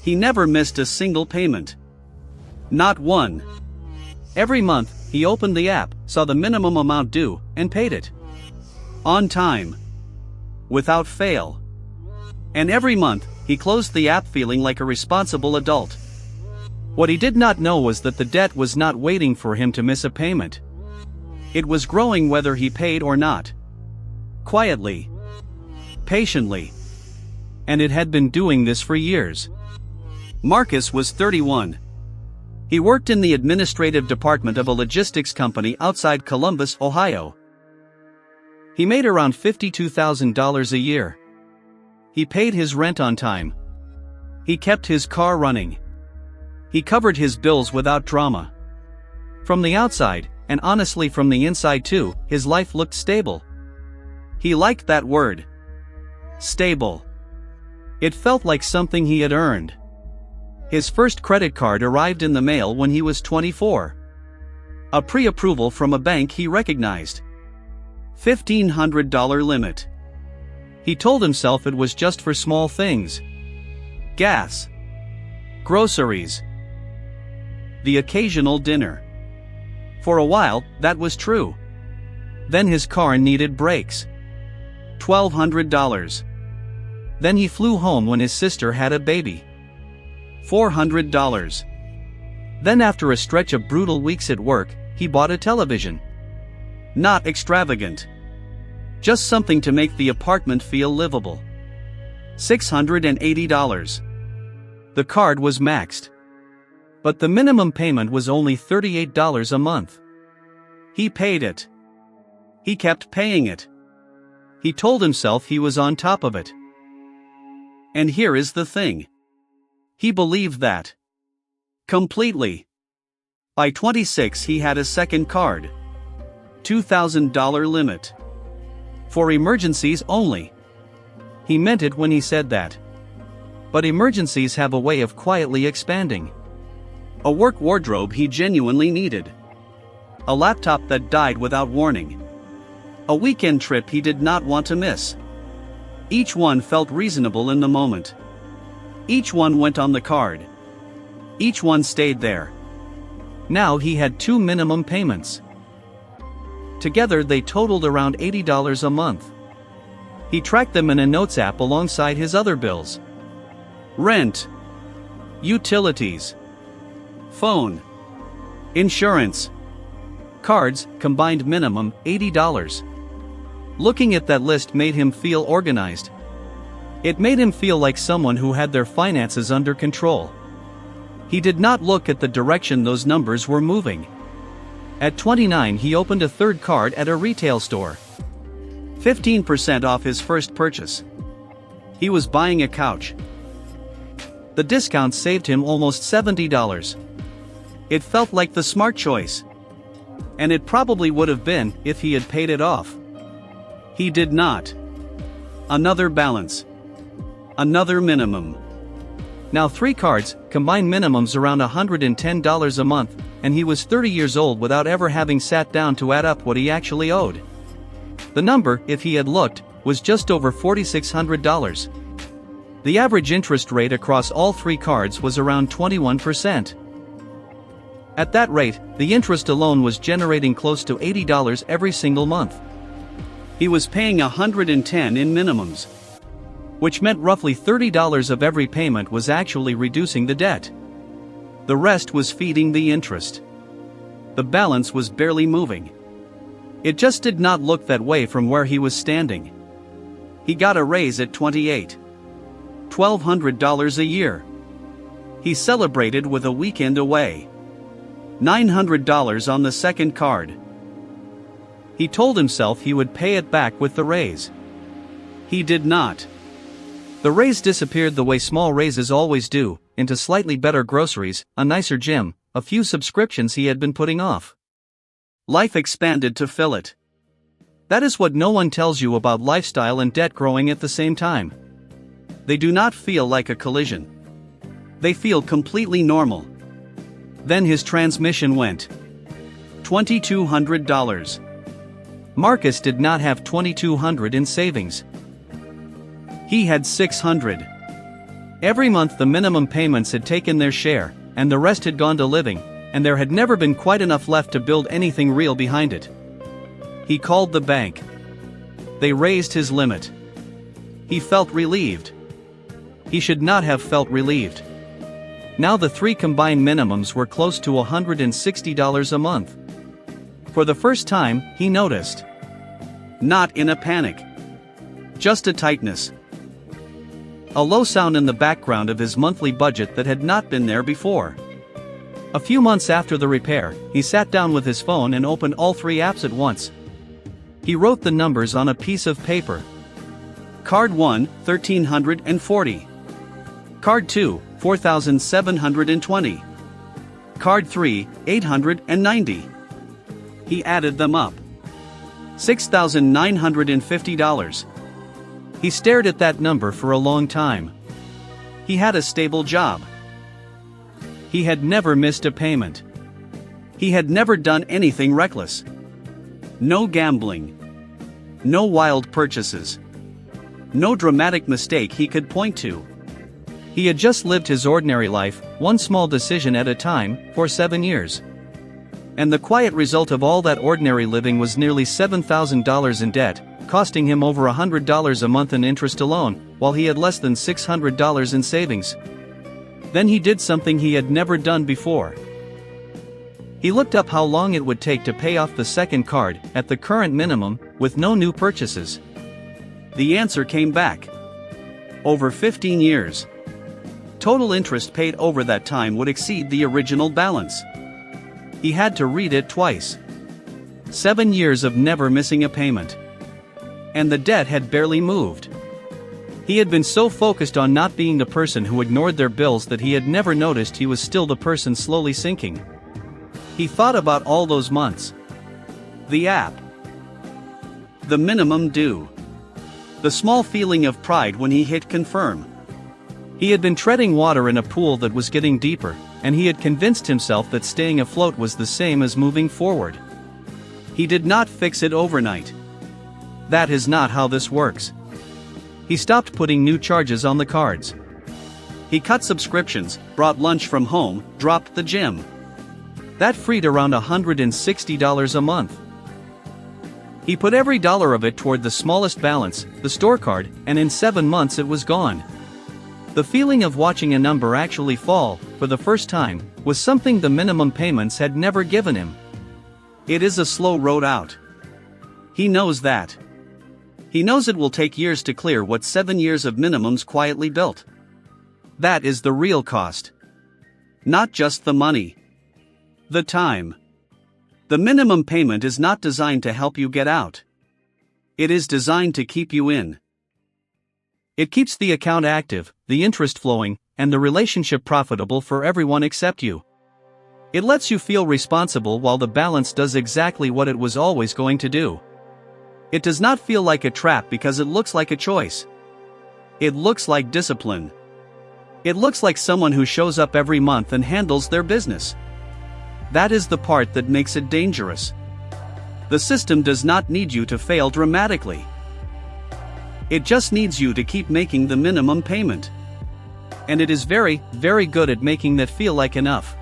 He never missed a single payment. Not one. Every month, he opened the app, saw the minimum amount due, and paid it. On time. Without fail. And every month, he closed the app feeling like a responsible adult. What he did not know was that the debt was not waiting for him to miss a payment. It was growing whether he paid or not. Quietly. Patiently. And it had been doing this for years. Marcus was 31. He worked in the administrative department of a logistics company outside Columbus, Ohio. He made around $52,000 a year. He paid his rent on time. He kept his car running. He covered his bills without drama. From the outside, and honestly from the inside too, his life looked stable. He liked that word. Stable. It felt like something he had earned. His first credit card arrived in the mail when he was 24. A pre-approval from a bank he recognized. $1,500 limit. He told himself it was just for small things. Gas. Groceries. The occasional dinner. For a while, that was true. Then his car needed brakes. $1,200. Then he flew home when his sister had a baby. $400. Then after a stretch of brutal weeks at work, he bought a television. Not extravagant. Just something to make the apartment feel livable. $680. The card was maxed. But the minimum payment was only $38 a month. He paid it. He kept paying it. He told himself he was on top of it. And here is the thing. He believed that. Completely. By 26 he had a second card. $2,000 limit. For emergencies only. He meant it when he said that. But emergencies have a way of quietly expanding. A work wardrobe he genuinely needed. A laptop that died without warning. A weekend trip he did not want to miss. Each one felt reasonable in the moment. Each one went on the card. Each one stayed there. Now he had 2 minimum payments. Together they totaled around $80 a month. He tracked them in a notes app alongside his other bills. Rent. Utilities. Phone. Insurance. Cards, combined minimum, $80. Looking at that list made him feel organized. It made him feel like someone who had their finances under control. He did not look at the direction those numbers were moving. At 29 he opened a third card at a retail store. 15% off his first purchase. He was buying a couch. The discount saved him almost $70. It felt like the smart choice. And it probably would have been if he had paid it off. He did not. Another balance. Another minimum. Now 3 cards, combined minimums around $110 a month, and he was 30 years old without ever having sat down to add up what he actually owed. The number, if he had looked, was just over $4,600. The average interest rate across all 3 cards was around 21%. At that rate, the interest alone was generating close to $80 every single month. He was paying $110 in minimums. Which meant roughly $30 of every payment was actually reducing the debt. The rest was feeding the interest. The balance was barely moving. It just did not look that way from where he was standing. He got a raise at 28. $1,200 a year. He celebrated with a weekend away. $900 on the second card. He told himself he would pay it back with the raise. He did not. The raise disappeared the way small raises always do, into slightly better groceries, a nicer gym, a few subscriptions he had been putting off. Life expanded to fill it. That is what no one tells you about lifestyle and debt growing at the same time. They do not feel like a collision. They feel completely normal. Then his transmission went. $2,200. Marcus did not have $2,200 in savings. He had $600. Every month the minimum payments had taken their share, and the rest had gone to living, and there had never been quite enough left to build anything real behind it. He called the bank. They raised his limit. He felt relieved. He should not have felt relieved. Now the three combined minimums were close to $160 a month. For the first time, he noticed. Not in a panic. Just a tightness. A low sound in the background of his monthly budget that had not been there before. A few months after the repair, he sat down with his phone and opened all three apps at once. He wrote the numbers on a piece of paper. Card 1, $1,340. Card 2, $4,720. Card 3, $890. He added them up. $6,950. He stared at that number for a long time. He had a stable job. He had never missed a payment. He had never done anything reckless. No gambling. No wild purchases. No dramatic mistake he could point to. He had just lived his ordinary life, one small decision at a time, for 7 years. And the quiet result of all that ordinary living was nearly $7,000 in debt, costing him over $100 a month in interest alone, while he had less than $600 in savings. Then he did something he had never done before. He looked up how long it would take to pay off the second card, at the current minimum, with no new purchases. The answer came back. Over 15 years. Total interest paid over that time would exceed the original balance. He had to read it twice. 7 years of never missing a payment. And the debt had barely moved. He had been so focused on not being the person who ignored their bills that he had never noticed he was still the person slowly sinking. He thought about all those months. The app. The minimum due. The small feeling of pride when he hit confirm. He had been treading water in a pool that was getting deeper, and he had convinced himself that staying afloat was the same as moving forward. He did not fix it overnight. That is not how this works. He stopped putting new charges on the cards. He cut subscriptions, brought lunch from home, dropped the gym. That freed around $160 a month. He put every dollar of it toward the smallest balance, the store card, and in 7 months it was gone. The feeling of watching a number actually fall, for the first time, was something the minimum payments had never given him. It is a slow road out. He knows that. He knows it will take years to clear what 7 years of minimums quietly built. That is the real cost. Not just the money. The time. The minimum payment is not designed to help you get out. It is designed to keep you in. It keeps the account active, the interest flowing, and the relationship profitable for everyone except you. It lets you feel responsible while the balance does exactly what it was always going to do. It does not feel like a trap because it looks like a choice. It looks like discipline. It looks like someone who shows up every month and handles their business. That is the part that makes it dangerous. The system does not need you to fail dramatically. It just needs you to keep making the minimum payment. And it is very, very good at making that feel like enough.